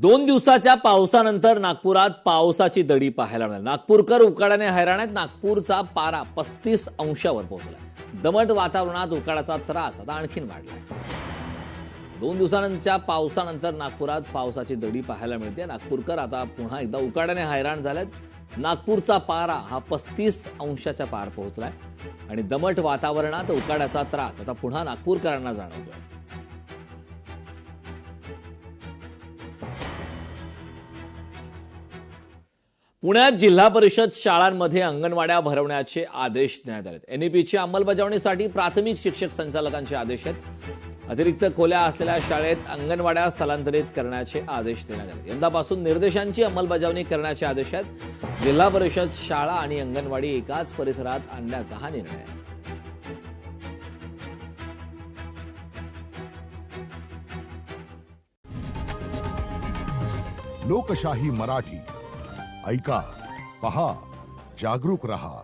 2 दिवसाच्या पावसानंतर नागपुरात पावसाची दडी पाहायला मिळाली। नागपूरकर उकाड्याने हैराण आहेत। नागपूरचा पारा 35 अंशावर पोहोचला। दमट वातावरणात उकाड्याचा त्रास आता आणखीन वाढलाय। 2 दिवसांच्या पावसानंतर नागपुरात पावसाची दडी पाहायला मिळते। नागपूरकर आता पुन्हा एकदा उकाड्याने हैराण झालेत। नागपूरचा पारा हा 35 अंशाच्या पार पोहोचलाय आणि दमट वातावरणात उकाड्याचा त्रास आता पुन्हा नागपूरकरांना जाणवतोय। पुण्यात जिल्हा परिषद शाळांमध्ये अंगणवाड्या भरवण्याचे आदेश देण्यात आले। एनईपीच्या अंमलबजावणीसाठी प्राथमिक शिक्षक संचालकांचे आदेश आहेत। अतिरिक्त खोल्या असलेल्या शाळेत अंगणवाड्या स्थलांतरित करण्याचे आदेश देण्यात आले। यंदापासून निर्देशांची अंमलबजावणी करण्याचे आदेश आहेत। जिल्हा परिषद शाळा आणि अंगणवाडी एकाच परिसरात आणण्याचा हा निर्णय आहे। लोकशाही मराठी ऐका, पहा, जागरूक रहा।